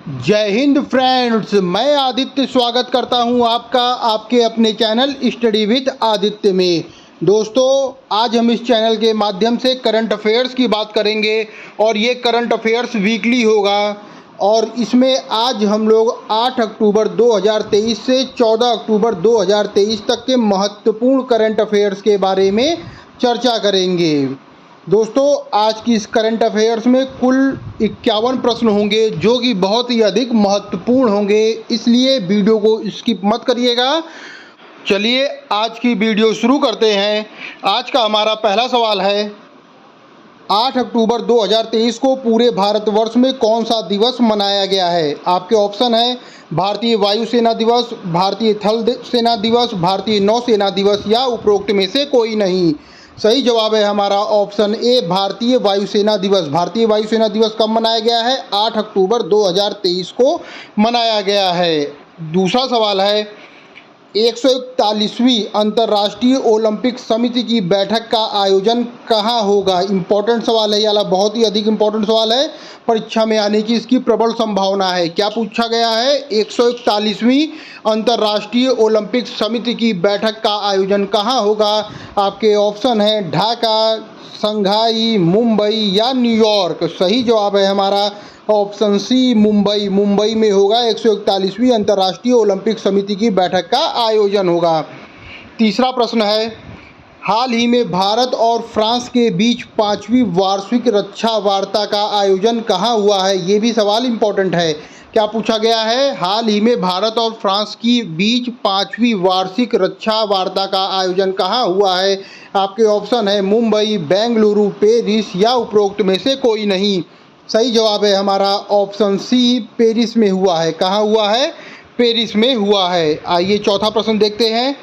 जय हिंद फ्रेंड्स, मैं आदित्य स्वागत करता हूं आपका आपके अपने चैनल स्टडी विद आदित्य में। दोस्तों, आज हम इस चैनल के माध्यम से करंट अफेयर्स की बात करेंगे और ये करंट अफेयर्स वीकली होगा। और इसमें आज हम लोग 8 अक्टूबर 2023 से 14 अक्टूबर 2023 तक के महत्वपूर्ण करंट अफेयर्स के बारे में चर्चा करेंगे। दोस्तों, आज की इस करंट अफेयर्स में कुल 51 प्रश्न होंगे जो कि बहुत ही अधिक महत्वपूर्ण होंगे, इसलिए वीडियो को स्किप मत करिएगा। चलिए आज की वीडियो शुरू करते हैं। आज का हमारा पहला सवाल है, 8 अक्टूबर 2023 को पूरे भारतवर्ष में कौन सा दिवस मनाया गया है? आपके ऑप्शन है भारतीय वायुसेना दिवस, भारतीय थल सेना दिवस, भारतीय नौसेना दिवस या उपरोक्त में से कोई नहीं। सही जवाब है हमारा ऑप्शन ए, भारतीय वायुसेना दिवस। भारतीय वायुसेना दिवस कब मनाया गया है? 8 अक्टूबर 2023 को मनाया गया है। दूसरा सवाल है, 141वीं अंतर्राष्ट्रीय ओलंपिक समिति की बैठक का आयोजन कहाँ होगा? इम्पोर्टेंट सवाल है, याला बहुत ही अधिक इम्पोर्टेंट सवाल है, परीक्षा में आने की इसकी प्रबल संभावना है। क्या पूछा गया है? 141वीं अंतर्राष्ट्रीय ओलंपिक समिति की बैठक का आयोजन कहाँ होगा? आपके ऑप्शन है ढाका, शंघाई, मुंबई या न्यूयॉर्क। सही जवाब है हमारा ऑप्शन सी, मुंबई। मुंबई में होगा 141वीं अंतर्राष्ट्रीय ओलंपिक समिति की बैठक का आयोजन होगा। तीसरा प्रश्न है, हाल ही में भारत और फ्रांस के बीच 5वीं वार्षिक रक्षा वार्ता का आयोजन कहाँ हुआ है? ये भी सवाल इम्पोर्टेंट है। क्या पूछा गया है? हाल ही में भारत और फ्रांस के बीच 5वीं वार्षिक रक्षा वार्ता का आयोजन कहाँ हुआ है? आपके ऑप्शन है मुंबई, बेंगलुरु, पेरिस या उपरोक्त में से कोई नहीं। सही जवाब है हमारा ऑप्शन सी, पेरिस में हुआ है। कहाँ हुआ है? पेरिस में हुआ है। आइए चौथा प्रश्न देखते हैं।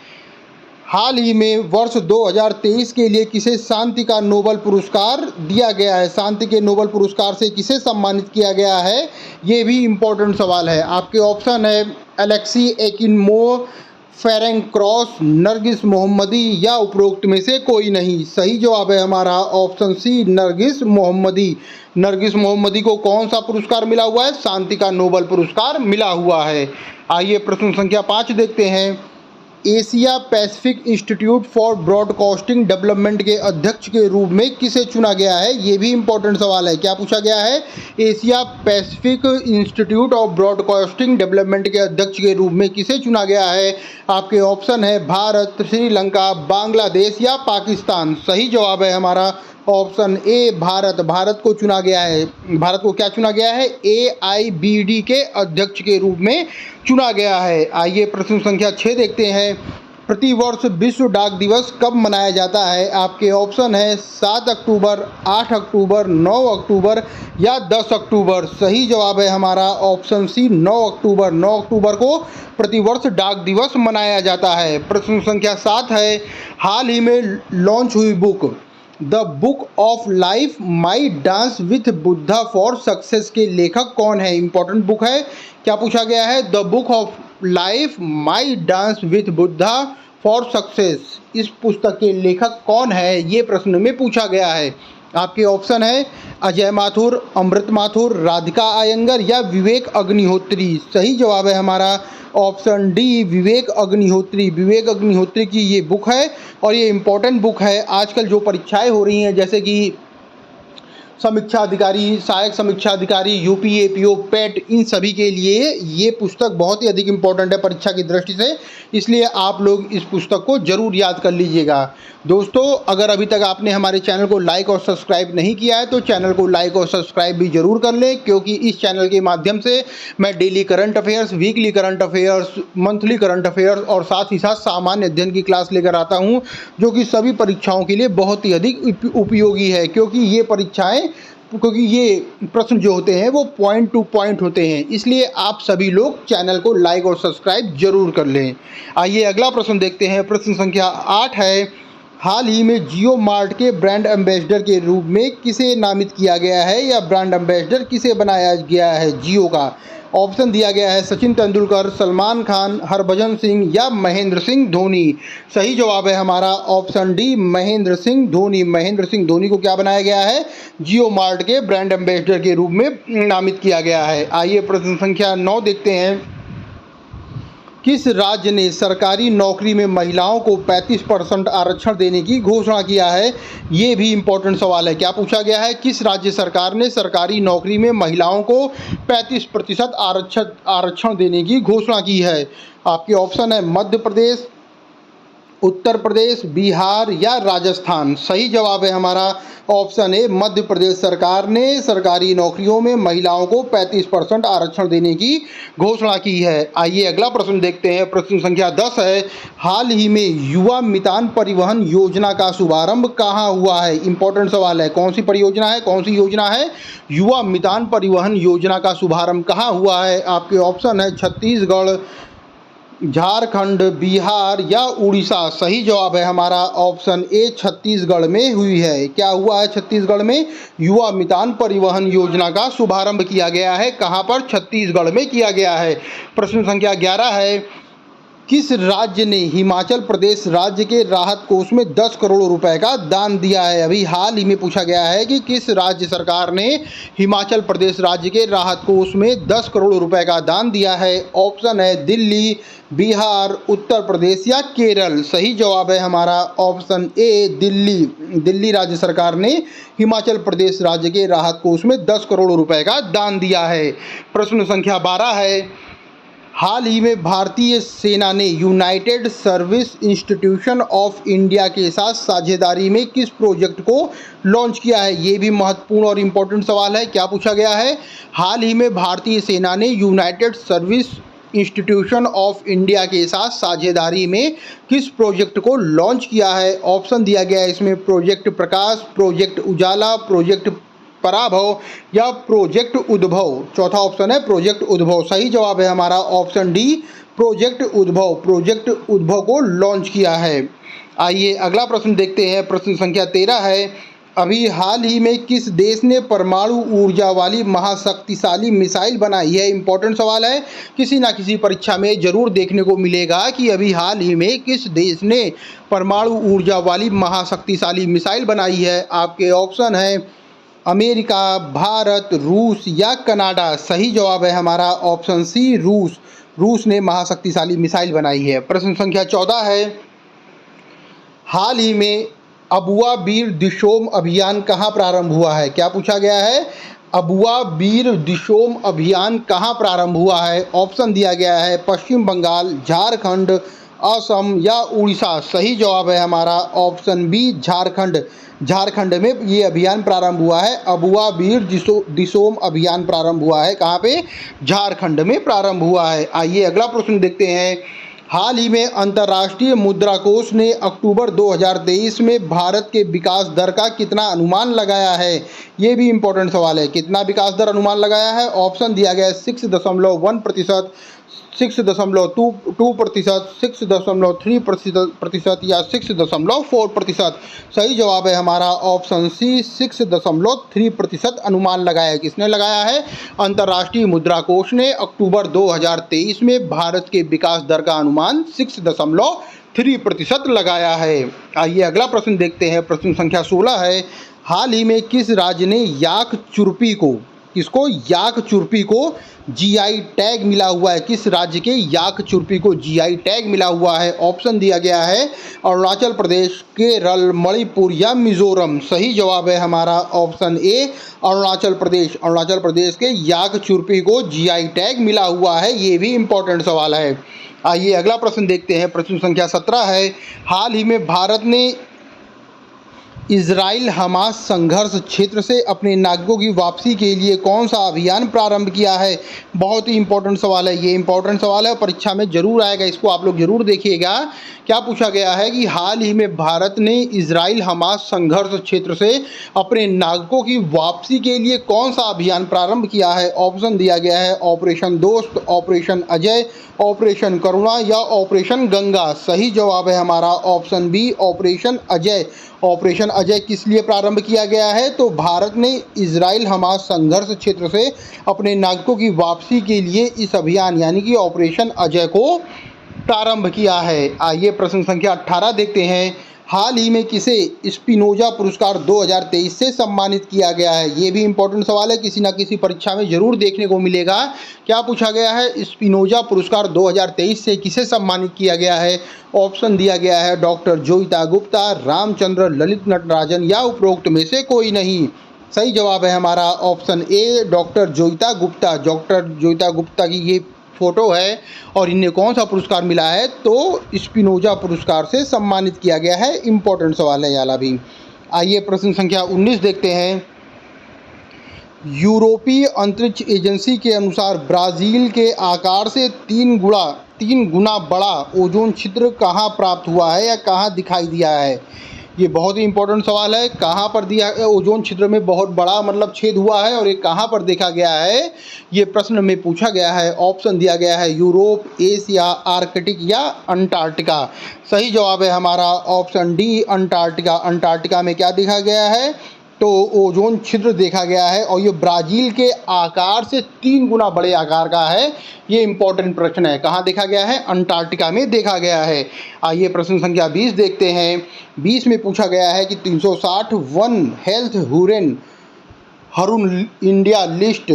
हाल ही में वर्ष 2023 के लिए किसे शांति का नोबेल पुरस्कार दिया गया है? शांति के नोबेल पुरस्कार से किसे सम्मानित किया गया है? ये भी इम्पोर्टेंट सवाल है। आपके ऑप्शन है एलेक्सी एकिनमो, फेरेंग क्रॉस, नरगिस मोहम्मदी या उपरोक्त में से कोई नहीं। सही जवाब है हमारा ऑप्शन सी, नरगिस मोहम्मदी। नरगिस मोहम्मदी को कौन सा पुरस्कार मिला हुआ है? शांति का नोबेल पुरस्कार मिला हुआ है। आइए प्रश्न संख्या 5 देखते हैं। Asia Pacific institute for broadcasting development के अध्यक्ष के रूप में किसे चुना गया है? ये भी इम्पोर्टेंट सवाल है। क्या पूछा गया है? Asia Pacific institute of broadcasting development के अध्यक्ष के रूप में किसे चुना गया है? आपके ऑप्शन है भारत, श्रीलंका, बांग्लादेश या पाकिस्तान। सही जवाब है हमारा ऑप्शन ए, भारत। भारत को चुना गया है। भारत को क्या चुना गया है? AIBD के अध्यक्ष के रूप में चुना गया है। आइए प्रश्न संख्या 6 देखते हैं। प्रतिवर्ष विश्व डाक दिवस कब मनाया जाता है? आपके ऑप्शन है 7 अक्टूबर, 8 अक्टूबर, 9 अक्टूबर या 10 अक्टूबर। सही जवाब है हमारा ऑप्शन सी, 9 अक्टूबर। 9 अक्टूबर को प्रतिवर्ष डाक दिवस मनाया जाता है। प्रश्न संख्या 7 है, हाल ही में लॉन्च हुई book the book of life my dance with Buddha for success के लेखक कौन है? इंपॉर्टेंट बुक है। क्या पूछा गया है? The book of life my dance with Buddha for success. इस पुस्तक के लेखक कौन है? ये प्रश्न में पूछा गया है। आपके ऑप्शन है अजय माथुर, अमृत माथुर, राधिका अयंगर या विवेक अग्निहोत्री। सही जवाब है हमारा ऑप्शन डी, विवेक अग्निहोत्री। विवेक अग्निहोत्री की ये बुक है और ये इम्पोर्टेंट बुक है। आजकल जो परीक्षाएं हो रही हैं, जैसे कि समीक्षा अधिकारी, सहायक समीक्षा अधिकारी, UP APO पेट, इन सभी के लिए ये पुस्तक बहुत ही अधिक इम्पोर्टेंट है परीक्षा की दृष्टि से, इसलिए आप लोग इस पुस्तक को जरूर याद कर लीजिएगा। दोस्तों, अगर अभी तक आपने हमारे चैनल को लाइक और सब्सक्राइब नहीं किया है तो चैनल को लाइक और सब्सक्राइब भी जरूर कर लें, क्योंकि इस चैनल के माध्यम से मैं daily current affairs, weekly current affairs, monthly current affairs और साथ ही साथ सामान्य अध्ययन की क्लास लेकर आता हूँ, जो कि सभी परीक्षाओं के लिए बहुत ही अधिक उपयोगी है। क्योंकि ये प्रश्न जो होते हैं वो पॉइंट टू पॉइंट होते हैं, इसलिए आप सभी लोग चैनल को लाइक और सब्सक्राइब जरूर कर लें। आइए अगला प्रश्न देखते हैं। प्रश्न संख्या 8 है, हाल ही में जियो मार्ट के ब्रांड एम्बेसडर के रूप में किसे नामित किया गया है या ब्रांड एम्बेसडर किसे बनाया गया है जियो का? ऑप्शन दिया गया है सचिन तेंदुलकर, सलमान खान, हरभजन सिंह या महेंद्र सिंह धोनी। सही जवाब है हमारा ऑप्शन डी, महेंद्र सिंह धोनी। महेंद्र सिंह धोनी को क्या बनाया गया है? जियो मार्ट के ब्रांड एम्बेसडर के रूप में नामित किया गया है। आइए प्रश्न संख्या 9 देखते हैं। किस राज्य ने सरकारी नौकरी में महिलाओं को 35% आरक्षण देने की घोषणा किया है? ये भी इम्पोर्टेंट सवाल है। क्या पूछा गया है? किस राज्य सरकार ने सरकारी नौकरी में महिलाओं को 35% आरक्षण देने की घोषणा की है? आपके ऑप्शन है मध्य प्रदेश, उत्तर प्रदेश, बिहार या राजस्थान। सही जवाब है हमारा ऑप्शन ए, मध्य प्रदेश सरकार ने सरकारी नौकरियों में महिलाओं को 35% आरक्षण देने की घोषणा की है। आइए अगला प्रश्न देखते हैं। प्रश्न संख्या 10 है। हाल ही में युवा मितान परिवहन योजना का शुभारंभ कहाँ हुआ है? इंपॉर्टेंट सवाल है। कौन सी परियोजना है, कौन सी योजना है? युवा मितान परिवहन योजना का शुभारंभ कहाँ हुआ है? आपके ऑप्शन है छत्तीसगढ़, झारखंड, बिहार या उड़ीसा। सही जवाब है हमारा ऑप्शन ए, छत्तीसगढ़ में हुई है। क्या हुआ है छत्तीसगढ़ में? युवा मितान परिवहन योजना का शुभारंभ किया गया है। कहां पर? छत्तीसगढ़ में किया गया है। प्रश्न संख्या 11 है। किस राज्य ने हिमाचल प्रदेश राज्य के राहत कोष में 10 करोड़ रुपए का दान दिया है? अभी हाल ही में पूछा गया है कि किस राज्य सरकार ने हिमाचल प्रदेश राज्य के राहत कोष में 10 करोड़ रुपए का दान दिया है? ऑप्शन है दिल्ली, बिहार, उत्तर प्रदेश या केरल। सही जवाब है हमारा ऑप्शन ए, दिल्ली। दिल्ली राज्य सरकार ने हिमाचल प्रदेश राज्य के राहत कोष में 10 करोड़ रुपए का दान दिया है। प्रश्न संख्या 12 है। हाल ही में भारतीय सेना ने United service institution of India के साथ साझेदारी में किस प्रोजेक्ट को लॉन्च किया है? ये भी महत्वपूर्ण और इम्पोर्टेंट सवाल है। क्या पूछा गया है? हाल ही में भारतीय सेना ने United service institution of India के साथ साझेदारी में किस प्रोजेक्ट को लॉन्च किया है? ऑप्शन दिया गया है इसमें प्रोजेक्ट प्रकाश, प्रोजेक्ट उजाला, प्रोजेक्ट पराभव या प्रोजेक्ट उद्भव। चौथा ऑप्शन है प्रोजेक्ट उद्भव। सही जवाब है हमारा ऑप्शन डी, प्रोजेक्ट उद्भव। प्रोजेक्ट उद्भव को लॉन्च किया है। आइए अगला प्रश्न देखते हैं। प्रश्न संख्या 13 है। अभी हाल ही में किस देश ने परमाणु ऊर्जा वाली महाशक्तिशाली मिसाइल बनाई है? इंपॉर्टेंट सवाल है। किसी ना किसी परीक्षा में जरूर देखने को मिलेगा कि अभी हाल ही में किस देश ने परमाणु ऊर्जा वाली महाशक्तिशाली मिसाइल बनाई है? आपके ऑप्शन है अमेरिका, भारत, रूस या कनाडा। सही जवाब है हमारा ऑप्शन सी, रूस। रूस ने महाशक्तिशाली मिसाइल बनाई है। प्रश्न संख्या 14 है। हाल ही में अबुआ बीर दिशोम अभियान कहाँ प्रारंभ हुआ है? क्या पूछा गया है? अबुआ बीर दिशोम अभियान कहाँ प्रारंभ हुआ है? ऑप्शन दिया गया है पश्चिम बंगाल, झारखंड, असम या उड़ीसा। सही जवाब है हमारा ऑप्शन बी, झारखंड। झारखंड में ये अभियान प्रारंभ हुआ है। अबुआ बीर दिशोम अभियान प्रारंभ हुआ है। कहाँ पे? झारखंड में प्रारंभ हुआ है। आइए अगला प्रश्न देखते हैं। हाल ही में अंतर्राष्ट्रीय मुद्रा कोष ने अक्टूबर 2023 में भारत के विकास दर का कितना अनुमान लगाया है? ये भी इम्पोर्टेंट सवाल है। कितना विकास दर अनुमान लगाया है? ऑप्शन दिया गया है 6.1%, 6.2%, 6.3% या 6.4%। सही जवाब है हमारा ऑप्शन सी, 6.3% अनुमान लगाया है। किसने लगाया है? अंतर्राष्ट्रीय मुद्रा कोष ने अक्टूबर 2023 में भारत के विकास दर का अनुमान 6.3% लगाया है। आइए अगला प्रश्न देखते हैं। प्रश्न संख्या 16 है। हाल ही में किस राज्य ने याक चुर्पी को याक चुर्पी को जीआई टैग मिला हुआ है? किस राज्य के याक चुर्पी को जीआई टैग मिला हुआ है? ऑप्शन दिया गया है अरुणाचल प्रदेश, केरल, मणिपुर या मिजोरम। सही जवाब है हमारा ऑप्शन ए, अरुणाचल प्रदेश। अरुणाचल प्रदेश के याक चुर्पी को जीआई टैग मिला हुआ है। ये भी इम्पोर्टेंट सवाल है। आइए अगला प्रश्न देखते हैं। प्रश्न संख्या 17 है। हाल ही में भारत ने इजराइल हमास संघर्ष क्षेत्र से अपने नागरिकों की वापसी के लिए कौन सा अभियान प्रारंभ किया है? बहुत ही इंपॉर्टेंट सवाल है, ये इंपॉर्टेंट सवाल है, परीक्षा में जरूर आएगा, इसको आप लोग जरूर देखिएगा। क्या पूछा गया है कि हाल ही में भारत ने इजराइल हमास संघर्ष क्षेत्र से अपने नागरिकों की वापसी के लिए कौन सा अभियान प्रारंभ किया है? ऑप्शन दिया गया है ऑपरेशन दोस्त, ऑपरेशन अजय, ऑपरेशन करुणा या ऑपरेशन गंगा। सही जवाब है हमारा option B, operation Ajay. Operation Ajay किस लिए प्रारंभ किया गया है? तो भारत ने इजराइल हमास संघर्ष क्षेत्र से अपने नागरिकों की वापसी के लिए इस अभियान यानी कि ऑपरेशन अजय को प्रारंभ किया है। आइए प्रश्न संख्या 18 देखते हैं। हाल ही में किसे स्पिनोजा पुरस्कार 2023 से सम्मानित किया गया है? ये भी इंपॉर्टेंट सवाल है, किसी ना किसी परीक्षा में जरूर देखने को मिलेगा। क्या पूछा गया है? स्पिनोजा पुरस्कार 2023 से किसे सम्मानित किया गया है? ऑप्शन दिया गया है डॉक्टर जोइता गुप्ता, रामचंद्र ललित नटराजन या उपरोक्त में से कोई नहीं। सही जवाब है हमारा option A, doctor Joita Gupta. Doctor Joita Gupta की ये फोटो है और इन्हें कौन सा पुरस्कार मिला है? तो स्पिनोजा पुरस्कार से सम्मानित किया गया है। इंपॉर्टेंट सवाल है याला भी। आइए प्रश्न संख्या 19 देखते हैं। यूरोपीय अंतरिक्ष एजेंसी के अनुसार ब्राज़ील के आकार से 3 गुना बड़ा ओजोन छिद्र कहाँ प्राप्त हुआ है या कहाँ दिखाई दिया है? ये बहुत ही इंपॉर्टेंट सवाल है। कहाँ पर दिया ओजोन छिद्र में बहुत बड़ा मतलब छेद हुआ है और ये कहाँ पर देखा गया है? ये प्रश्न में पूछा गया है। ऑप्शन दिया गया है यूरोप, एशिया, आर्कटिक या अंटार्कटिका। सही जवाब है हमारा ऑप्शन डी, अंटार्कटिका। अंटार्कटिका में क्या देखा गया है? तो ओजोन छिद्र देखा गया है और ये ब्राज़ील के आकार से 3 गुना बड़े आकार का है। ये इंपॉर्टेंट प्रश्न है। कहाँ देखा गया है? अंटार्कटिका में देखा गया है। आइए प्रश्न संख्या 20 देखते हैं। 20 में पूछा गया है कि 360 one health Haroon India list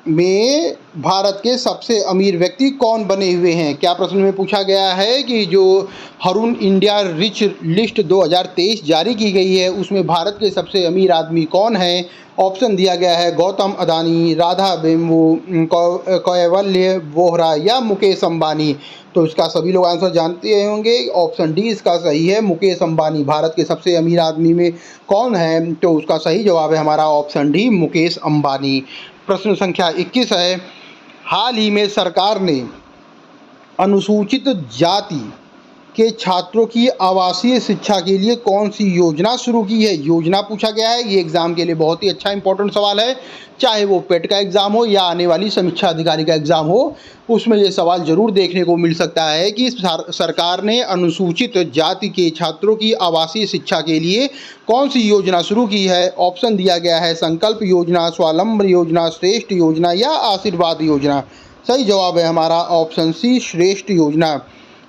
में भारत के सबसे अमीर व्यक्ति कौन बने हुए हैं? क्या प्रश्न में पूछा गया है कि जो हरून इंडिया रिच लिस्ट 2023 जारी की गई है उसमें भारत के सबसे अमीर आदमी कौन है? ऑप्शन दिया गया है गौतम अदानी, राधा बेम्बू, कैवल्य वोहरा या मुकेश अंबानी। तो इसका सभी लोग आंसर जानते होंगे। ऑप्शन डी इसका सही है, मुकेश अंबानी। भारत के सबसे अमीर आदमी में कौन है? तो उसका सही जवाब है हमारा ऑप्शन डी, मुकेश अंबानी। प्रश्न संख्या 21 है। हाल ही में सरकार ने अनुसूचित जाति के छात्रों की आवासीय शिक्षा के लिए कौन सी योजना शुरू की है? योजना पूछा गया है। ये एग्जाम के लिए बहुत ही अच्छा इंपॉर्टेंट सवाल है, चाहे वो पेट का एग्जाम हो या आने वाली समीक्षा अधिकारी का एग्जाम हो, उसमें ये सवाल जरूर देखने को मिल सकता है कि सरकार ने अनुसूचित जाति के छात्रों की आवासीय शिक्षा के लिए कौन सी योजना शुरू की है? ऑप्शन दिया गया है संकल्प योजना, स्वावलंबन योजना, श्रेष्ठ योजना या आशीर्वाद योजना। सही जवाब है हमारा ऑप्शन सी, श्रेष्ठ योजना।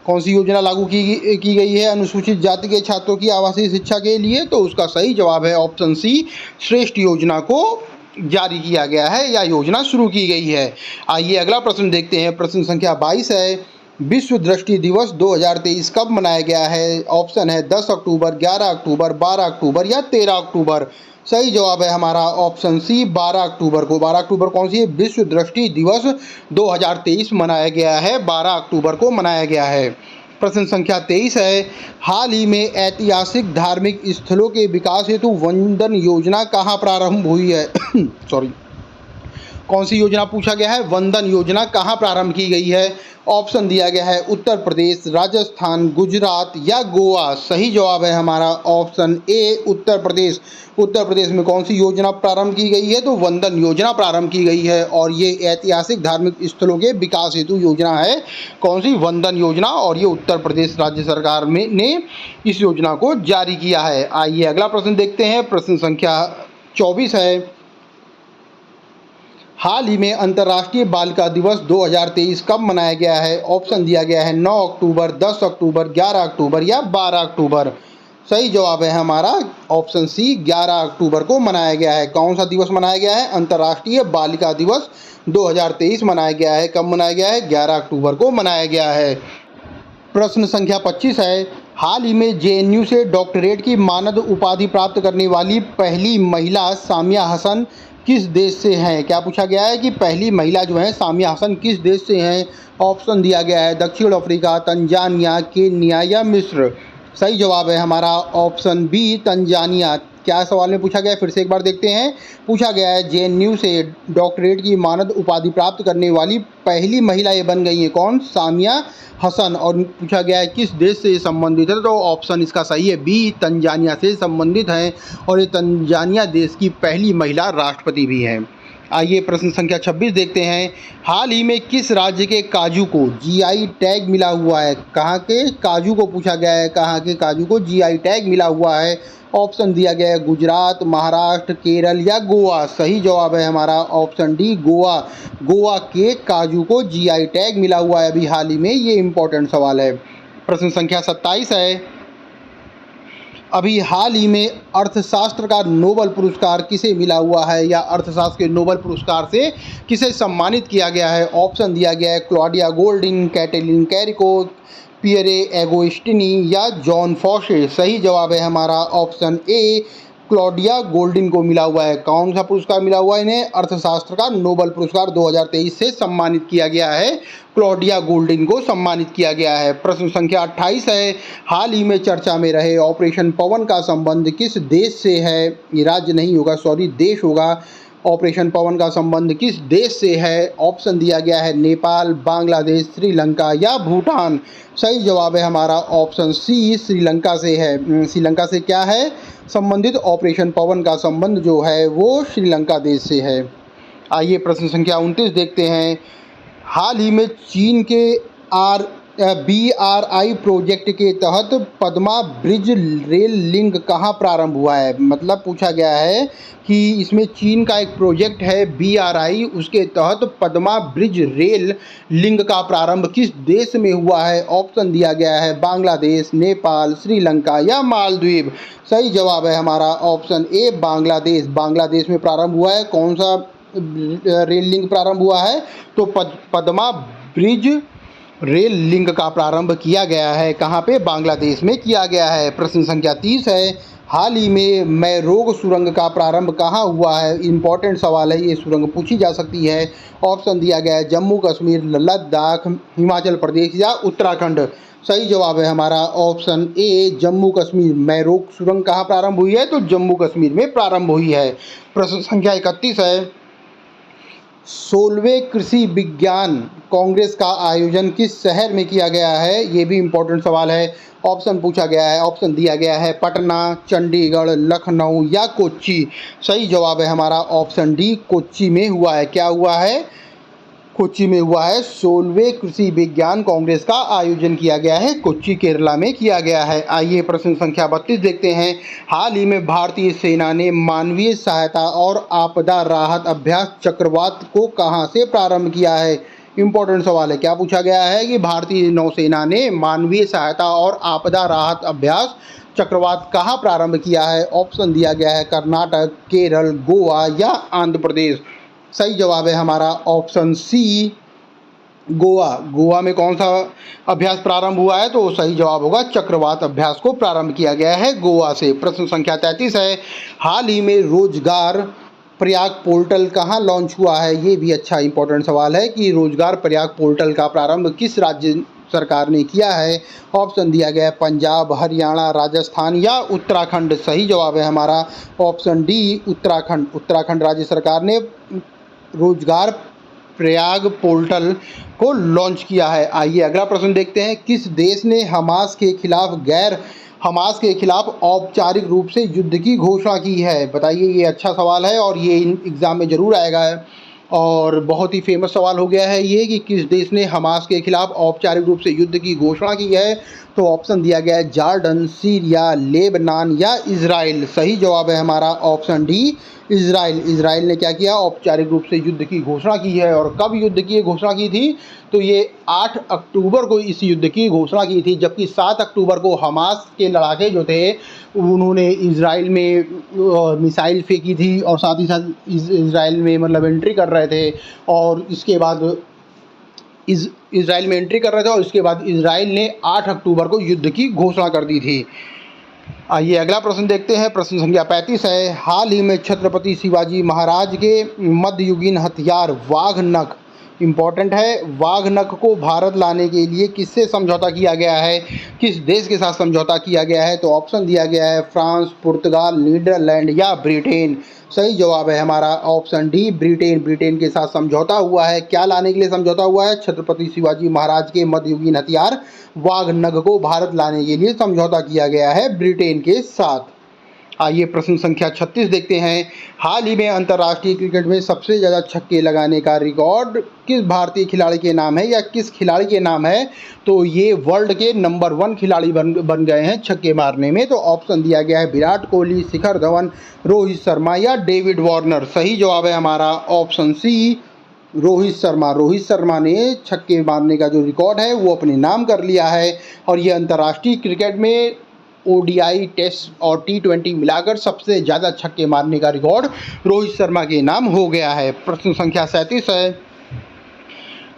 कौन सी योजना लागू की गई है अनुसूचित जाति के छात्रों की आवासीय शिक्षा के लिए? तो उसका सही जवाब है ऑप्शन सी, श्रेष्ठ योजना को जारी किया गया है या योजना शुरू की गई है। आइए अगला प्रश्न देखते हैं। प्रश्न संख्या 22 है। विश्व दृष्टि दिवस 2023 कब मनाया गया है? ऑप्शन है 10 अक्टूबर, 11 अक्टूबर, 12 अक्टूबर या 13 अक्टूबर। सही जवाब है हमारा ऑप्शन सी, 12 अक्टूबर को। 12 अक्टूबर कौन सी है? विश्व दृष्टि दिवस 2023 मनाया गया है, 12 अक्टूबर को मनाया गया है। प्रश्न संख्या 23 है। हाल ही में ऐतिहासिक धार्मिक स्थलों के विकास हेतु वंदन योजना कहाँ प्रारंभ हुई है? सॉरी, कौन सी योजना पूछा गया है? वंदन योजना कहाँ प्रारंभ की गई है? ऑप्शन दिया गया है उत्तर प्रदेश, राजस्थान, गुजरात या गोवा। सही जवाब है हमारा ऑप्शन ए, उत्तर प्रदेश। उत्तर प्रदेश में कौन सी योजना प्रारंभ की गई है? तो वंदन योजना प्रारंभ की गई है और ये ऐतिहासिक धार्मिक स्थलों के विकास हेतु योजना है। कौन सी? वंदन योजना। और ये उत्तर प्रदेश राज्य सरकार ने इस योजना को जारी किया है। आइए अगला प्रश्न देखते हैं। प्रश्न संख्या 24 है। हाल ही में अंतर्राष्ट्रीय बालिका दिवस 2023 कब मनाया गया है? ऑप्शन दिया गया है 9 अक्टूबर, 10 अक्टूबर, 11 अक्टूबर या 12 अक्टूबर। सही जवाब है हमारा ऑप्शन सी, 11 अक्टूबर को मनाया गया है। कौन सा दिवस मनाया गया है? अंतर्राष्ट्रीय बालिका दिवस 2023 मनाया गया है। कब मनाया गया है? 11 अक्टूबर को मनाया गया है। प्रश्न संख्या 25 है। हाल ही में जेएनयू से डॉक्टरेट की मानद उपाधि प्राप्त करने वाली पहली महिला सामिया हसन किस देश से हैं? क्या पूछा गया है कि पहली महिला जो है सामिया हसन किस देश से हैं? ऑप्शन दिया गया है दक्षिण अफ्रीका, तंजानिया, केन्या या मिस्र। सही जवाब है हमारा ऑप्शन बी, तंजानिया। क्या सवाल में पूछा गया है, फिर से एक बार देखते हैं। पूछा गया है जेएनयू से डॉक्टरेट की मानद उपाधि प्राप्त करने वाली पहली महिला ये बन गई है कौन, सामिया हसन। और पूछा गया है किस देश से ये संबंधित है, तो ऑप्शन इसका सही है बी, तंजानिया से संबंधित है और ये तंजानिया देश की पहली महिला राष्ट्रपति भी है। आइए प्रश्न संख्या 26 देखते हैं। हाल ही में किस राज्य के काजू को जीआई टैग मिला हुआ है, कहाँ के काजू को पूछा गया है, कहाँ के काजू को जीआई टैग मिला हुआ है। ऑप्शन दिया गया है गुजरात, महाराष्ट्र, केरल या गोवा। सही जवाब है हमारा ऑप्शन डी, गोवा। गोवा के काजू को जीआई टैग मिला हुआ है अभी हाल ही में, ये इंपॉर्टेंट सवाल है। प्रश्न संख्या 27 है। अभी हाल ही में अर्थशास्त्र का नोबेल पुरस्कार किसे मिला हुआ है, या अर्थशास्त्र के नोबेल पुरस्कार से किसे सम्मानित किया गया है। ऑप्शन दिया गया है Claudia Goldin, Katalin Kariko, Pierre Agostini या जॉन फॉशे। सही जवाब है हमारा ऑप्शन ए, क्लॉडिया गोल्डिन को मिला हुआ है। कौन सा पुरस्कार मिला हुआ है इन्हें, अर्थशास्त्र का नोबेल पुरस्कार 2023 से सम्मानित किया गया है, क्लॉडिया गोल्डिन को सम्मानित किया गया है। प्रश्न संख्या 28 है। हाल ही में चर्चा में रहे ऑपरेशन पवन का संबंध किस देश से है, ये राज्य नहीं होगा सॉरी देश होगा। ऑपरेशन पवन का संबंध किस देश से है। ऑप्शन दिया गया है नेपाल, बांग्लादेश, श्रीलंका या भूटान। सही जवाब है हमारा ऑप्शन सी, श्रीलंका से है। श्रीलंका से क्या है संबंधित, ऑपरेशन पवन का संबंध जो है वो श्रीलंका देश से है। आइए प्रश्न संख्या 29 देखते हैं। हाल ही में चीन के BRI प्रोजेक्ट के तहत पद्मा ब्रिज रेल लिंक कहाँ प्रारंभ हुआ है। मतलब पूछा गया है कि इसमें चीन का एक प्रोजेक्ट है BRI, उसके तहत पद्मा ब्रिज रेल लिंक का प्रारंभ किस देश में हुआ है। ऑप्शन दिया गया है बांग्लादेश, नेपाल, श्रीलंका या मालदीव। सही जवाब है हमारा ऑप्शन ए, बांग्लादेश। बांग्लादेश में प्रारंभ हुआ है। कौन सा रेल लिंक प्रारंभ हुआ है, तो पद्मा ब्रिज रेल लिंक का प्रारंभ किया गया है, कहाँ पे, बांग्लादेश में किया गया है। प्रश्न संख्या 30 है। हाल ही में मैरोग सुरंग का प्रारंभ कहाँ हुआ है। इंपॉर्टेंट सवाल है, ये सुरंग पूछी जा सकती है। ऑप्शन दिया गया है जम्मू कश्मीर, लद्दाख, हिमाचल प्रदेश या उत्तराखंड। सही जवाब है हमारा ऑप्शन ए, जम्मू कश्मीर। मैरोग सुरंग कहाँ प्रारंभ हुई है, तो जम्मू कश्मीर में प्रारंभ हुई है। प्रश्न संख्या 31 है। 16वें कृषि विज्ञान कांग्रेस का आयोजन किस शहर में किया गया है, ये भी इम्पोर्टेंट सवाल है। ऑप्शन पूछा गया है, ऑप्शन दिया गया है पटना, चंडीगढ़, लखनऊ या कोच्चि। सही जवाब है हमारा ऑप्शन डी, कोच्चि में हुआ है। क्या हुआ है, कोच्चि में हुआ है। 16वें कृषि विज्ञान कांग्रेस का आयोजन किया गया है, कोच्चि केरला में किया गया है। आइए प्रश्न संख्या 32 देखते हैं। हाल ही में भारतीय सेना ने मानवीय सहायता और आपदा राहत अभ्यास चक्रवात को कहां से प्रारंभ किया है। इंपॉर्टेंट सवाल है। क्या पूछा गया है कि भारतीय नौसेना ने मानवीय सहायता और आपदा राहत अभ्यास चक्रवात कहाँ प्रारंभ किया है। ऑप्शन दिया गया है कर्नाटक, केरल, गोवा या आंध्र प्रदेश। सही जवाब है हमारा ऑप्शन सी, गोवा। गोवा में कौन सा अभ्यास प्रारंभ हुआ है, तो सही जवाब होगा चक्रवात अभ्यास को प्रारंभ किया गया है गोवा से। प्रश्न संख्या 33 है। हाल ही में रोजगार प्रयाग पोर्टल कहाँ लॉन्च हुआ है। ये भी अच्छा इंपॉर्टेंट सवाल है कि रोजगार प्रयाग पोर्टल का प्रारंभ किस राज्य सरकार ने किया है। ऑप्शन दिया गया है पंजाब, हरियाणा, राजस्थान या उत्तराखंड। सही जवाब है हमारा ऑप्शन डी, उत्तराखंड। उत्तराखंड राज्य सरकार ने रोजगार प्रयाग पोर्टल को लॉन्च किया है। आइए अगला प्रश्न देखते हैं। किस देश ने हमास के खिलाफ औपचारिक रूप से युद्ध की घोषणा की है। बताइए, ये अच्छा सवाल है और ये एग्ज़ाम में ज़रूर आएगा और बहुत ही फेमस सवाल हो गया है ये कि किस देश ने हमास के खिलाफ औपचारिक रूप से युद्ध की घोषणा की है। तो ऑप्शन दिया गया है जॉर्डन, सीरिया, लेबनान या इजराइल। सही जवाब है हमारा ऑप्शन डी, इजराइल। इजराइल ने क्या किया, औपचारिक रूप से युद्ध की घोषणा की है। और कब युद्ध की घोषणा की थी, तो ये 8 अक्टूबर को इस युद्ध की घोषणा की थी, जबकि 7 अक्टूबर को हमास के लड़ाके जो थे उन्होंने इजराइल में मिसाइल फेंकी थी और साथ ही साथ इजराइल में मतलब एंट्री कर रहे थे। और इसके बाद इजराइल में एंट्री कर रहे थे और इसके बाद इजराइल ने 8 अक्टूबर को युद्ध की घोषणा कर दी थी। आइए अगला प्रश्न देखते हैं। प्रश्न संख्या 35 है। हाल ही में छत्रपति शिवाजी महाराज के मध्ययुगीन हथियार वाघ नख इम्पॉर्टेंट है। वाघ नख को भारत लाने के लिए किससे समझौता किया गया है, किस देश के साथ समझौता किया गया है? तो ऑप्शन दिया गया है फ्रांस, पुर्तगाल, नीदरलैंड या ब्रिटेन। सही जवाब है हमारा ऑप्शन डी, ब्रिटेन। ब्रिटेन के साथ समझौता हुआ है। क्या लाने के लिए समझौता हुआ है? छत्रपति शिवाजी महाराज के मध्ययुगीन हथियार वाघ नख को भारत लाने के लिए समझौता किया गया है ब्रिटेन के साथ। आइए प्रश्न संख्या 36 देखते हैं। हाल ही में अंतर्राष्ट्रीय क्रिकेट में सबसे ज़्यादा छक्के लगाने का रिकॉर्ड किस भारतीय खिलाड़ी के नाम है या किस खिलाड़ी के नाम है? तो ये वर्ल्ड के नंबर 1 खिलाड़ी बन गए हैं छक्के मारने में। तो ऑप्शन दिया गया है विराट कोहली, शिखर धवन, रोहित शर्मा या डेविड वार्नर। सही जवाब है हमारा ऑप्शन सी, रोहित शर्मा। रोहित शर्मा ने छक्के मारने का जो रिकॉर्ड है वो अपने नाम कर लिया है और ये अंतर्राष्ट्रीय क्रिकेट में ओडीआई, टेस्ट और T20 मिलाकर सबसे ज़्यादा छक्के मारने का रिकॉर्ड रोहित शर्मा के नाम हो गया है। प्रश्न संख्या 37 है।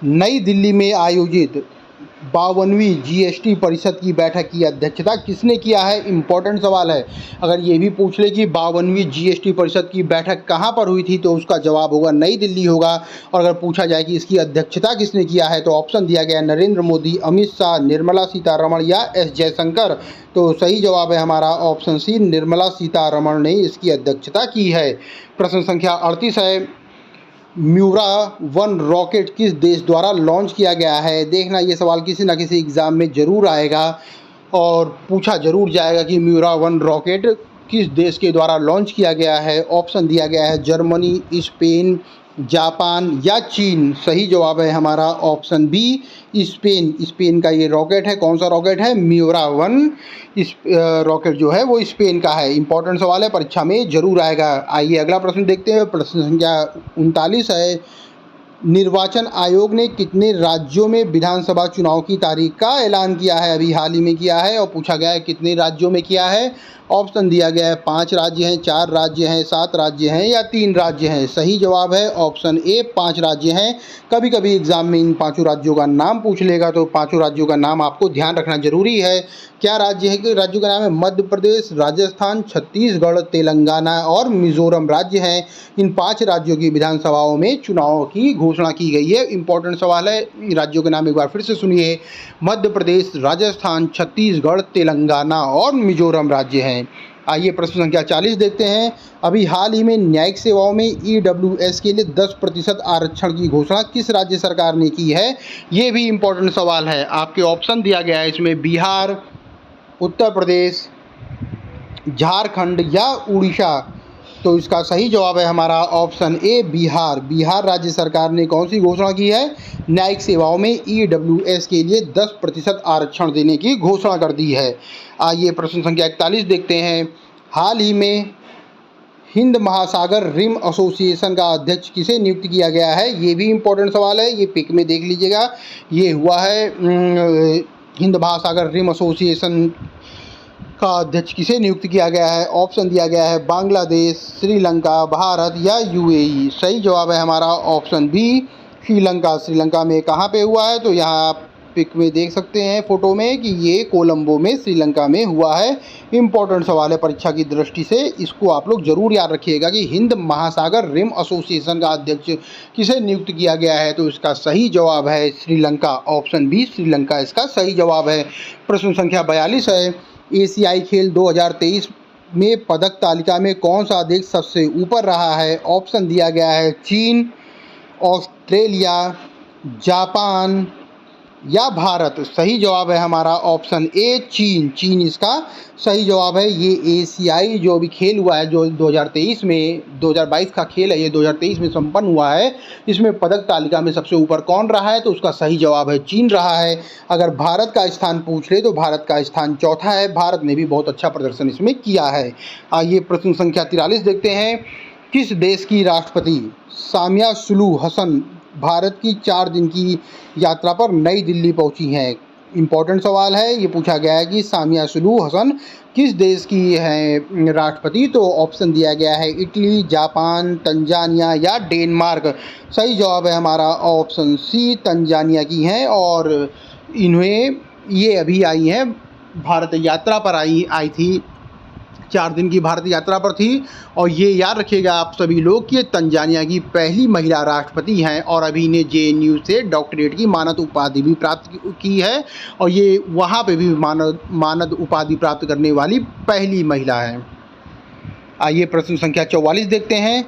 नई दिल्ली में आयोजित 52वीं जीएसटी परिषद की बैठक की अध्यक्षता किसने किया है? इम्पोर्टेंट सवाल है। अगर ये भी पूछ ले कि 52वीं जीएसटी परिषद की बैठक कहाँ पर हुई थी तो उसका जवाब होगा नई दिल्ली होगा। और अगर पूछा जाए कि इसकी अध्यक्षता किसने किया है तो ऑप्शन दिया गया नरेंद्र मोदी, अमित शाह, निर्मला सीतारमण या एस जयशंकर। तो सही जवाब है हमारा ऑप्शन सी, निर्मला सीतारमण ने इसकी अध्यक्षता की है। प्रश्न संख्या 38 है। म्यूरा 1 रॉकेट किस देश द्वारा लॉन्च किया गया है? देखना, ये सवाल किसी न किसी एग्ज़ाम में ज़रूर आएगा और पूछा ज़रूर जाएगा कि म्यूरा 1 रॉकेट किस देश के द्वारा लॉन्च किया गया है। ऑप्शन दिया गया है जर्मनी, स्पेन, जापान या चीन। सही जवाब है हमारा ऑप्शन बी, स्पेन। स्पेन का ये रॉकेट है। कौन सा रॉकेट है? म्यूरा 1 इस रॉकेट जो है वो स्पेन का है। इंपॉर्टेंट सवाल है, परीक्षा में जरूर आएगा। आइए अगला प्रश्न देखते हैं। प्रश्न संख्या 39 है। निर्वाचन आयोग ने कितने राज्यों में विधानसभा चुनाव की तारीख का ऐलान किया है? अभी हाल ही में किया है और पूछा गया है कितने राज्यों में किया है। ऑप्शन दिया गया है 5 राज्य हैं, 4 राज्य हैं, 7 राज्य हैं या 3 राज्य हैं। सही जवाब है ऑप्शन ए, 5 राज्य हैं। कभी कभी एग्जाम में इन 5 राज्यों का नाम पूछ लेगा तो 5 राज्यों का नाम आपको ध्यान रखना जरूरी है। क्या राज्य है कि राज्यों का नाम है? मध्य प्रदेश, राजस्थान, छत्तीसगढ़, तेलंगाना और मिजोरम राज्य हैं। इन 5 राज्यों की विधानसभाओं में चुनाव की घोषणा की गई है। इंपॉर्टेंट सवाल है, राज्यों के नाम एक बार फिर से सुनिए। मध्य प्रदेश, राजस्थान, छत्तीसगढ़, तेलंगाना और मिजोरम राज्य हैं। आइए प्रश्न संख्या 40 देखते हैं। अभी हाल ही में न्यायिक सेवाओं में EWS के लिए 10% आरक्षण की घोषणा किस राज्य सरकार ने की है? ये भी इम्पोर्टेंट सवाल है। आपके ऑप्शन दिया गया है इसमें बिहार, उत्तर प्रदेश, झारखंड या उड़ीसा। तो इसका सही जवाब है हमारा ऑप्शन ए, बिहार। बिहार राज्य सरकार ने कौन सी घोषणा की है? न्यायिक सेवाओं में EWS के लिए 10% आरक्षण देने की घोषणा कर दी है। आइए प्रश्न संख्या 41 देखते हैं। हाल ही में हिंद महासागर रिम एसोसिएशन का अध्यक्ष किसे नियुक्त किया गया है? ये भी इम्पोर्टेंट सवाल है, ये पिक में देख लीजिएगा। ये हुआ है हिंद महासागर रिम एसोसिएशन का अध्यक्ष किसे नियुक्त किया गया है? ऑप्शन दिया गया है बांग्लादेश, श्रीलंका, भारत या UAE। सही जवाब है हमारा ऑप्शन बी, श्रीलंका। श्रीलंका में कहाँ पे हुआ है? तो यहाँ आप पिक में देख सकते हैं फोटो में कि ये कोलंबो में श्रीलंका में हुआ है। इम्पोर्टेंट सवाल है परीक्षा की दृष्टि से, इसको आप लोग जरूर याद रखिएगा कि हिंद महासागर रिम एसोसिएशन का अध्यक्ष किसे नियुक्त किया गया है। तो इसका सही जवाब है श्रीलंका। ऑप्शन बी, श्रीलंका इसका सही जवाब है। प्रश्न संख्या 42 है। एशियाई खेल 2023 में पदक तालिका में कौन सा देश सबसे ऊपर रहा है? ऑप्शन दिया गया है चीन, ऑस्ट्रेलिया, जापान या भारत। सही जवाब है हमारा ऑप्शन ए, चीन। चीन इसका सही जवाब है। ये एशियाई जो अभी खेल हुआ है, जो 2023 में, 2022 का खेल है, ये 2023 में संपन्न हुआ है। इसमें पदक तालिका में सबसे ऊपर कौन रहा है? तो उसका सही जवाब है चीन रहा है। अगर भारत का स्थान पूछ ले तो भारत का स्थान चौथा है। भारत ने भी बहुत अच्छा प्रदर्शन इसमें किया है। आइए प्रश्न संख्या 43 देखते हैं। किस देश की राष्ट्रपति सामिया सुलू हसन भारत की 4 दिन की यात्रा पर नई दिल्ली पहुंची हैं? इम्पोर्टेंट सवाल है, ये पूछा गया है कि सामिया सुलू हसन किस देश की है राष्ट्रपति। तो ऑप्शन दिया गया है इटली, जापान, तंजानिया या डेनमार्क। सही जवाब है हमारा ऑप्शन सी, तंजानिया की हैं और इन्हें ये अभी आई हैं, भारत यात्रा पर आई थी 4 दिन की भारत यात्रा पर थी। और ये याद रखिएगा आप सभी लोग कि ये तंजानिया की पहली महिला राष्ट्रपति हैं और अभी ने जेएनयू से डॉक्टरेट की मानद उपाधि भी प्राप्त की है और ये वहाँ पे भी मानद उपाधि प्राप्त करने वाली पहली महिला है। आइए प्रश्न संख्या 44 देखते हैं।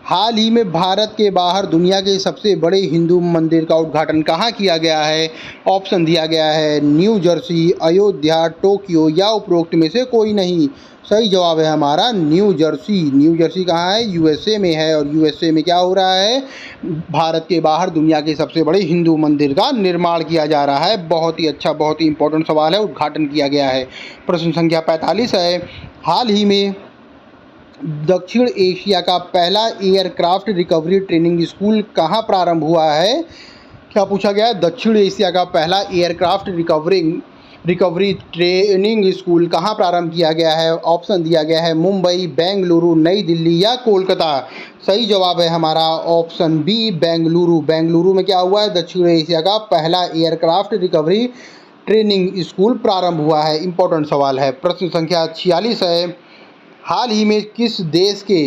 हाल ही में भारत के बाहर दुनिया के सबसे बड़े हिंदू मंदिर का उद्घाटन कहाँ किया गया है? ऑप्शन दिया गया है न्यू जर्सी, अयोध्या, टोक्यो या उपरोक्त में से कोई नहीं। सही जवाब है हमारा न्यू जर्सी। न्यू जर्सी कहाँ है? यूएसए में है। और यूएसए में क्या हो रहा है? भारत के बाहर दुनिया के सबसे बड़े हिंदू मंदिर का निर्माण किया जा रहा है। बहुत ही अच्छा, बहुत ही इंपॉर्टेंट सवाल है, उद्घाटन किया गया है। प्रश्न संख्या 45 है। हाल ही में दक्षिण एशिया का पहला एयरक्राफ्ट रिकवरी ट्रेनिंग स्कूल कहाँ प्रारंभ हुआ है? क्या पूछा गया है? दक्षिण एशिया का पहला एयरक्राफ्ट रिकवरी ट्रेनिंग स्कूल कहाँ प्रारंभ किया गया है? ऑप्शन दिया गया है मुंबई, बेंगलुरु, नई दिल्ली या कोलकाता। सही जवाब है हमारा ऑप्शन बी, बेंगलुरु। बेंगलुरु में क्या हुआ है? दक्षिण एशिया का पहला एयरक्राफ्ट रिकवरी ट्रेनिंग स्कूल प्रारंभ हुआ है। इंपॉर्टेंट सवाल है। प्रश्न संख्या 46 है। हाल ही में किस देश के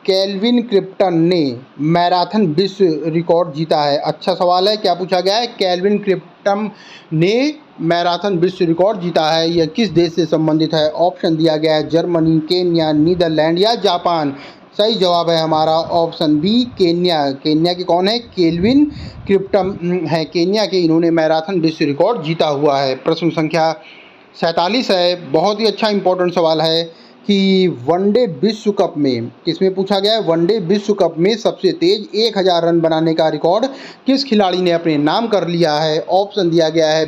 केल्विन क्रिप्टन ने मैराथन विश्व रिकॉर्ड जीता है? अच्छा सवाल है। क्या पूछा गया है? केल्विन क्रिप्टन ने मैराथन विश्व रिकॉर्ड जीता है। यह किस देश से संबंधित है? ऑप्शन दिया गया है जर्मनी, केन्या, नीदरलैंड या जापान। सही जवाब है हमारा ऑप्शन बी, केन्या। केन्या के कौन है? केल्विन क्रिप्टन है केन्या के, इन्होंने मैराथन विश्व रिकॉर्ड जीता हुआ है। प्रश्न संख्या 47 है। बहुत ही अच्छा इंपॉर्टेंट सवाल है कि वनडे विश्व कप में, किसमें पूछा गया है? वनडे विश्व कप में सबसे तेज 1000 रन बनाने का रिकॉर्ड किस खिलाड़ी ने अपने नाम कर लिया है? ऑप्शन दिया गया है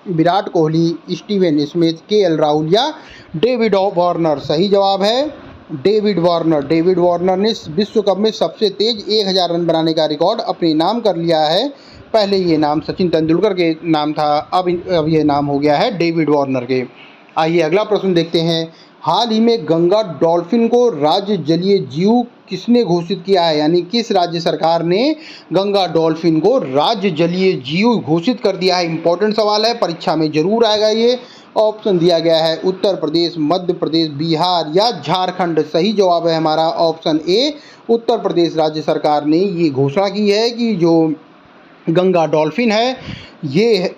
Virat Kohli, Steven Smith, KL Rahul या डेविड वार्नर। सही जवाब है डेविड वार्नर। डेविड वार्नर ने विश्व कप में सबसे तेज 1000 रन बनाने का रिकॉर्ड अपने नाम कर लिया है। पहले ये नाम सचिन तेंदुलकर के नाम था, अब ये नाम हो गया है डेविड वार्नर के। आइए अगला प्रश्न देखते हैं। हाल ही में गंगा डॉल्फिन को राज्य जलीय जीव किसने घोषित किया है? यानी किस राज्य सरकार ने गंगा डॉल्फिन को राज्य जलीय जीव घोषित कर दिया है? इंपॉर्टेंट सवाल है, परीक्षा में जरूर आएगा ये। ऑप्शन दिया गया है उत्तर प्रदेश, मध्य प्रदेश, बिहार या झारखंड। सही जवाब है हमारा ऑप्शन ए, उत्तर प्रदेश राज्य सरकार ने ये घोषणा की है कि जो गंगा डॉल्फिन है ये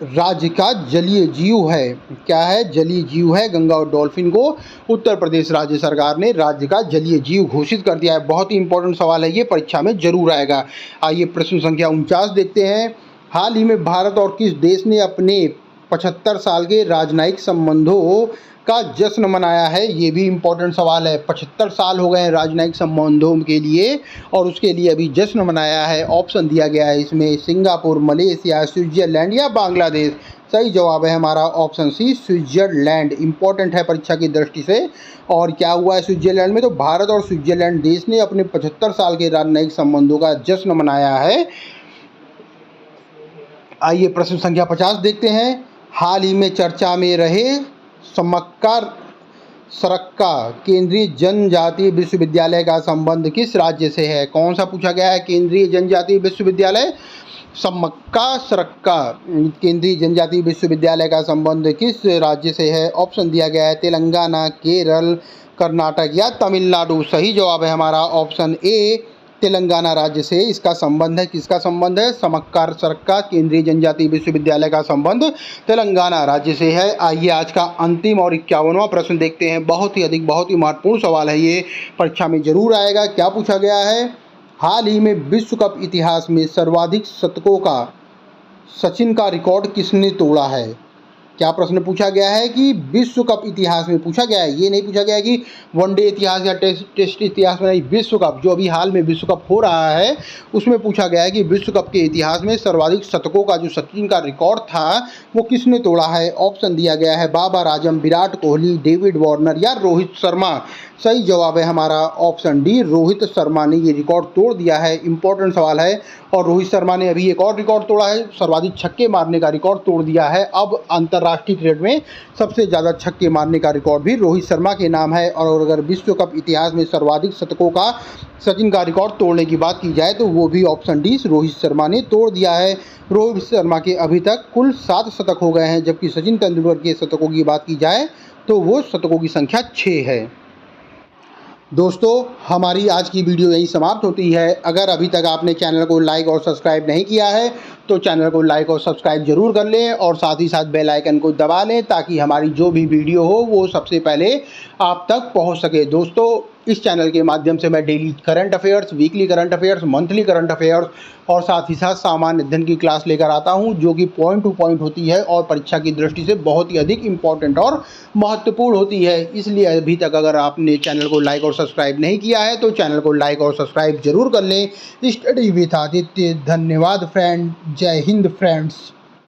राज्य का जलीय जीव है। क्या है? जलीय जीव है। गंगा डॉल्फिन को उत्तर प्रदेश राज्य सरकार ने राज्य का जलीय जीव घोषित कर दिया है। बहुत ही इंपॉर्टेंट सवाल है, ये परीक्षा में जरूर आएगा। आइए प्रश्न संख्या 49 देखते हैं। हाल ही में भारत और किस देश ने अपने 75 साल के राजनयिक संबंधों का जश्न मनाया है? ये भी इम्पोर्टेंट सवाल है। 75 साल हो गए हैं राजनयिक संबंधों के लिए और उसके लिए अभी जश्न मनाया है। ऑप्शन दिया गया है इसमें सिंगापुर, मलेशिया, स्विट्जरलैंड या बांग्लादेश। सही जवाब है हमारा ऑप्शन सी, स्विट्जरलैंड। इंपॉर्टेंट है परीक्षा की दृष्टि से। और क्या हुआ है स्विट्जरलैंड में? तो भारत और स्विट्जरलैंड देश ने अपने 75 साल के राजनयिक संबंधों का जश्न मनाया है। आइए प्रश्न संख्या 50 देखते हैं। हाल ही में चर्चा में रहे सरक्का केंद्रीय जनजातीय विश्वविद्यालय का संबंध किस राज्य से है? कौन सा पूछा गया है? केंद्रीय जनजातीय विश्वविद्यालय सरक्का केंद्रीय जनजातीय विश्वविद्यालय का संबंध किस राज्य से है? ऑप्शन दिया गया है तेलंगाना, केरल, कर्नाटक या तमिलनाडु। सही जवाब है हमारा ऑप्शन ए, तेलंगाना राज्य से इसका संबंध है। किसका संबंध है? सरक्का केंद्रीय जनजातीय विश्वविद्यालय का संबंध तेलंगाना राज्य से है। आइए आज का अंतिम और 51वां प्रश्न देखते हैं। बहुत ही महत्वपूर्ण सवाल है, ये परीक्षा में जरूर आएगा। क्या पूछा गया है? हाल ही में विश्व कप इतिहास में सर्वाधिक शतकों का सचिन का रिकॉर्ड किसने तोड़ा है? क्या प्रश्न पूछा गया है कि विश्व कप इतिहास में पूछा गया है। ये नहीं पूछा गया कि वनडे इतिहास या टेस्ट इतिहास में, नहीं, विश्व कप जो अभी हाल में विश्व कप हो रहा है उसमें पूछा गया है कि विश्व कप के इतिहास में सर्वाधिक शतकों का जो सचिन का रिकॉर्ड था वो किसने तोड़ा है? ऑप्शन दिया गया है बाबर आजम, विराट कोहली, डेविड वार्नर या रोहित शर्मा। सही जवाब है हमारा ऑप्शन डी, रोहित शर्मा ने ये रिकॉर्ड तोड़ दिया है। इंपॉर्टेंट सवाल है। और रोहित शर्मा ने अभी एक और रिकॉर्ड तोड़ा है, सर्वाधिक छक्के मारने का रिकॉर्ड तोड़ दिया है। अब अंतर्राष्ट्रीय क्रिकेट में सबसे ज़्यादा छक्के मारने का रिकॉर्ड भी रोहित शर्मा के नाम है। और अगर विश्व कप इतिहास में सर्वाधिक शतकों का सचिन का रिकॉर्ड तोड़ने की बात की जाए तो वो भी ऑप्शन डी, रोहित शर्मा ने तोड़ दिया है। रोहित शर्मा के अभी तक कुल 7 शतक हो गए हैं, जबकि सचिन तेंदुलकर के शतकों की बात की जाए तो वो शतकों की संख्या 6 है। दोस्तों, हमारी आज की वीडियो यहीं समाप्त होती है। अगर अभी तक आपने चैनल को लाइक और सब्सक्राइब नहीं किया है तो चैनल को लाइक और सब्सक्राइब जरूर कर लें और साथ ही साथ बेल आइकन को दबा लें ताकि हमारी जो भी वीडियो हो वो सबसे पहले आप तक पहुंच सके। दोस्तों, इस चैनल के माध्यम से मैं daily current affairs, weekly current affairs, monthly current affairs और साथ ही साथ सामान्य अध्ययन की क्लास लेकर आता हूं जो कि पॉइंट टू पॉइंट होती है और परीक्षा की दृष्टि से बहुत ही अधिक इम्पॉर्टेंट और महत्वपूर्ण होती है। इसलिए अभी तक अगर आपने चैनल को लाइक और सब्सक्राइब नहीं किया है तो चैनल को लाइक और सब्सक्राइब जरूर कर लें। Study with Aditya. धन्यवाद फ्रेंड। जय हिंद फ्रेंड्स।